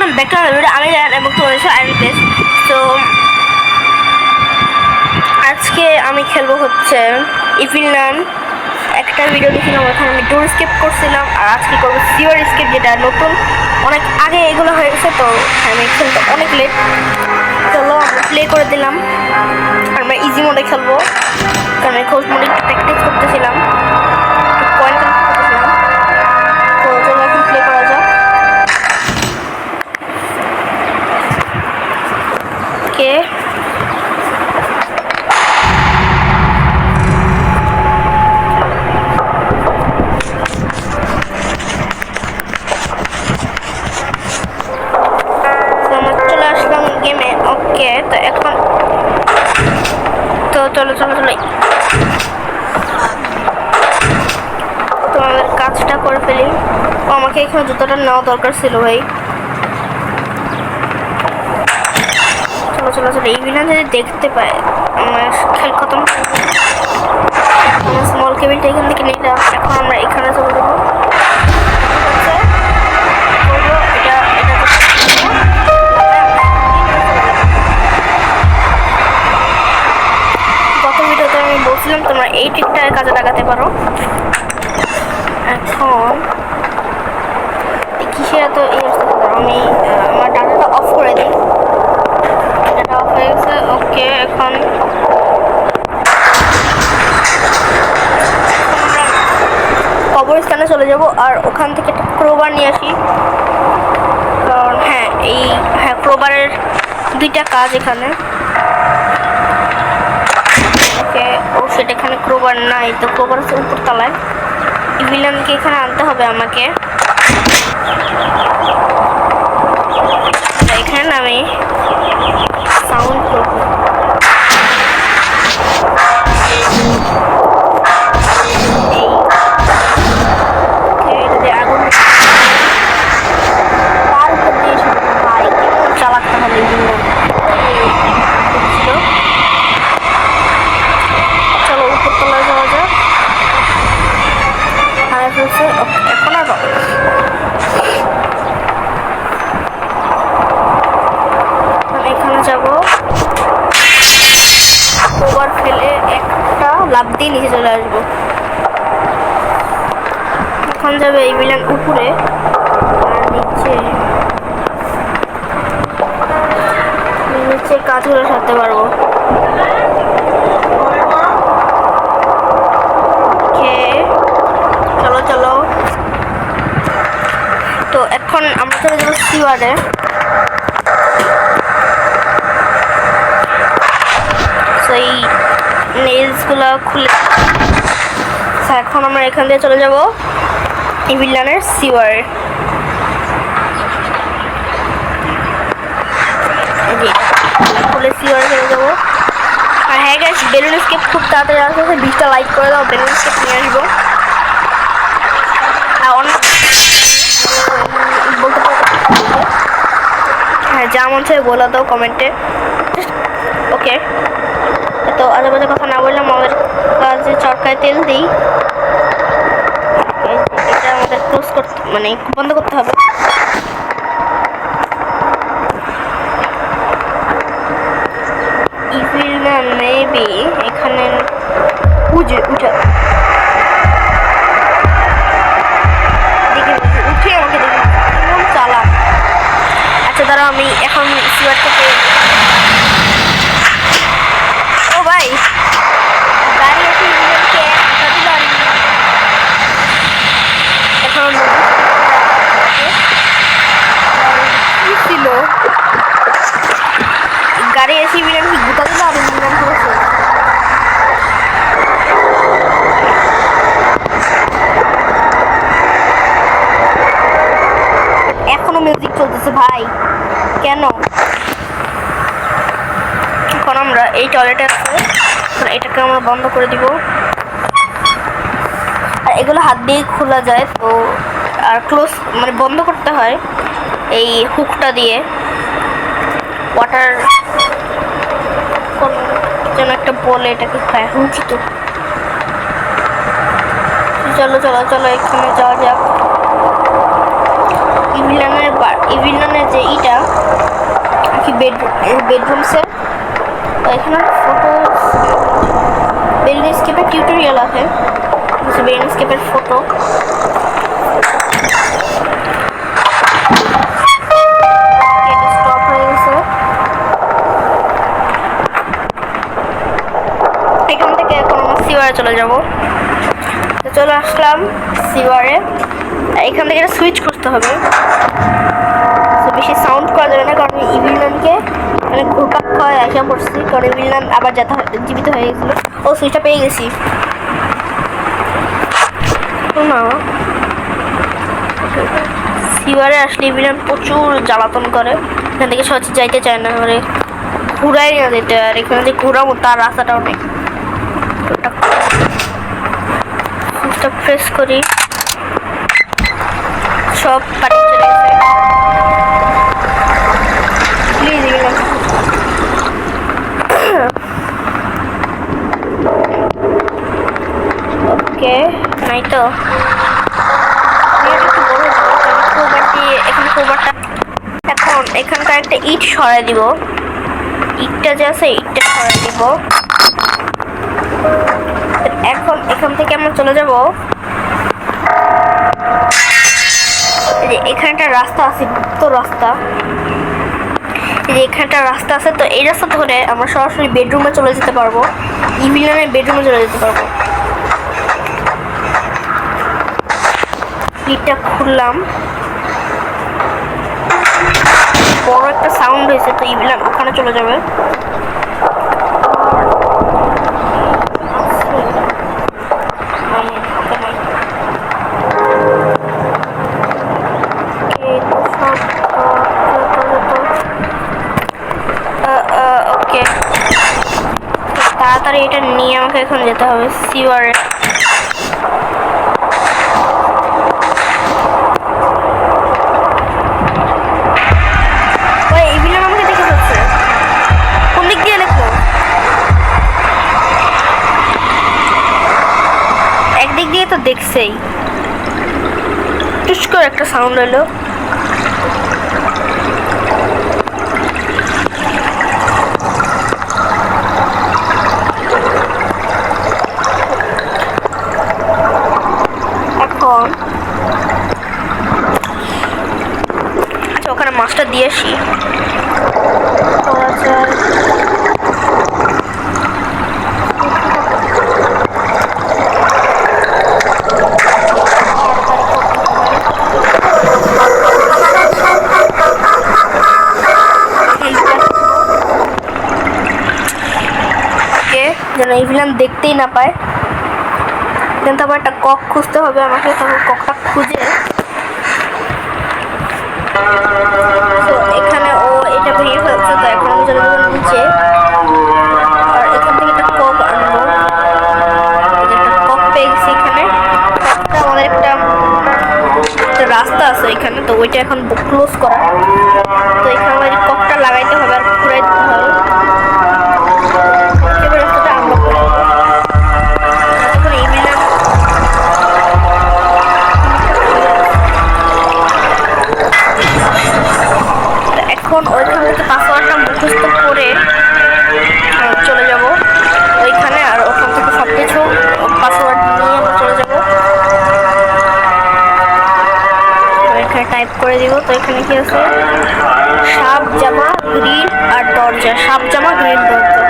Welcome back to our video. আমি জান এবং তোমাদের সাথে আইরন প্লেস। তো আজকে আমি খেলবো হচ্ছে ইভিল নাম। একটা ভিডিও দেখছিলাম, ওখানে আমি ডোর স্কেপ করছিলাম, আর আজকে করবো সিওর স্কেপ, যেটা নতুন, অনেক আগে এগুলো হয়ে গেছে। তো আমি খেলতে অনেক লেট। চলো আমি প্লে করে দিলাম। আর আমরা ইজি মোডে খেলবো, কারণ আমি কোর্স মোডে একটু প্র্যাকটিস করতেছিলাম, পয়েন্ট করতেছিলাম। তো চলো এখন প্লে করা যাক। ওকে, গেমে। ওকে, তো এখন তো চলো চলো চলো তোমাদের কাজটা করে ফেলি। আমাকে এখানে জুতোটা নেওয়া দরকার ছিল ভাই। চলো চলো চলো, এই বিনা যদি দেখতে পায় আমার খেল খতম। আমার স্মল কেবিলটা এখান থেকে নিলাম। এখন আমরা এখানে চলে যাবো। বলছিলাম তোমরা এই ট্রিকটা কাজে লাগাতে পারো। এখন কিসে এত এই আমি আমার ডাটাটা অফ করে দিই। ডাটা অফ হয়ে গেছে। ওকে, এখন আমরা কবরস্থানে চলে যাব, আর ওখান থেকে একটা ক্রোবার নিয়ে আসি। কারণ ক্রোবারের দুইটা কাজ এখানে। ও সেটা এখানে ক্রোবার নাই, তো ক্রোবার আছে উপর তলায়। ভিলেনকে এখানে আনতে হবে আমাকে। এখানে আমি সাউন্ড করবো। চালাতে হবে এখন আর এখানে যাব। ওভার ফেলে একটা লাফ দিয়ে নিচে চলে আসবো। এখন যাবে এই ভিলেন উপরে, আর নিচে নিচে কাজগুলো সারতে পারবো। চলো চলো, তো এখন আমরা চলে যাবো সিওয়ার্ডে। তো এই নেলসগুলো খুলে এখন আমরা এখান দিয়ে চলে যাবো ইভিলানের সিওয়ার। খুলে সিওয়ারে চলে যাবো। আর হ্যাঁ গাইস, বেলুন স্কেপ খুব তাড়াতাড়ি আসছে। 20টা লাইক করে দাও, বেলুন স্কেপ নিয়ে আসবো। আর অনেক বলতে পারো, হ্যাঁ যা মন চাই বলে দাও কমেন্টে। ওকে, তো আজে বাজে কথা না বললাম, আমাদের কাজে চরকায় তেল দিই। এটা আমাদের ক্লোজ করতে, মানে বন্ধ করতে হবে। ইভিল না মেবি এখানে উঠে উঠে আমাকে দেখে চালাক। আচ্ছা দাঁড়াও, আমি এখন সিওয়ার থেকে ভাই গাড়ি আছে এখন ছিল গাড়ি এসে বিলেন কি গুতা দিল আর বিলেন করেছে। এখনো মিউজিক চলতেছে ভাই, কেন? এখন আমরা এই টয়লেটে আছে, এটাকে আমরা বন্ধ করে দিব। আর এগুলো হাত দিয়ে খোলা যায়, তো আর ক্লোজ মানে বন্ধ করতে হয় এই হুকটা দিয়ে। ওয়াটার কোন যেন একটা বলে, এটাকে খায় হুকই তো। চলো চলো চলো, এখানে যাওয়া যাক। ইভিলেনের ইভিলনের যে ইটা কি বেডরুম সেট, তো এখানে ফটো বেরিনস্কেপের টিউটোরিয়াল আছে, বেরিনস্কেপের ফটো। স্টপ হয়ে গেছে। এখান থেকে এখন আমরা সিওয়ারে চলে যাব। তো চলে আসলাম সিওয়ারে। এখান থেকে এটা সুইচ করতে হবে, তো বেশি সাউন্ড করা যাবে না, কারণ ইভিলনকে মানে ঘুরপাক খাওয়ায় আসা পড়ছি, কারণ ইভিলন আবার জীবিত হয়ে গেছিলো। ও সুইচটা পেয়ে গেছি না। সিওয়ারে আসলে ইভিলন প্রচুর জ্বালাতন করে, এখান থেকে সহজে যাইতে চায় না, মানে ঘুরাই না যেতে, আর এখানে যে ঘুরাবো তার রাস্তাটাও নেই। সুইচটা প্রেস করি, সব পাটি চলে গেছে। প্লিজ এগুলো ওকে নাই তো। এখন এখানকার একটা ইট সরাই দিব, ইটটা যে আছে ইটটা সরাই দিব। এখন এখান থেকে আমরা চলে যাব, এখানটা রাস্তা আছে, তো রাস্তা এখানটা রাস্তা আছে, তো এই রাস্তা ধরে আমরা সরাসরি বেডরুমে চলে যেতে পারবো, ইভিলনের বেডরুমে চলে যেতে পারবো। গেটটা খুললাম, বড় একটা সাউন্ড হয়েছে, তো ইভিলন ওখানে চলে যাবে। ওকে, তাড়াতাড়ি এটা নিয়ে আমাকে এখন যেতে হবে সিওয়ারে। ইভিলন আমাকে দেখে ফেলছে, কোন দিক দিয়ে দেখলো? একদিক দিয়ে তো দেখছেই, টুস করে একটা সাউন্ড হলো। এখন আচ্ছা ওখানে মাছটা দিয়ে আসি। যেন ইভিলন দেখতেই না পায়, কিন্তু আবার একটা কক খুঁজতে হবে আমাকে, তখন ককটা খুঁজে এখানে ও এটা ভেঙে ফেলছে, তো এখন আমি চলে যাবো নিচে, আর এখান থেকে একটা কক আনবো। একটা কক পেয়ে গেছি এখানে, ককটা আমাদের একটা রাস্তা আছে এখানে, তো ওইটা এখন ক্লোজ করা, তো এখানে আমাদের ককটা লাগাইতে হবে আর ঘুরাই দিতে হবে। এখন ওইখান থেকে পাসওয়ার্ডটা মুখস্থ করে চলে যাব ওইখানে, আর ওখান থেকে সব কিছু পাসওয়ার্ড নিয়ে আমরা চলে যাব। এখানে টাইপ করে দিব, তো এখানে কি আছে সাপ জামা গ্রিল আর দরজা, সাপ জামা গ্রিল দরজা।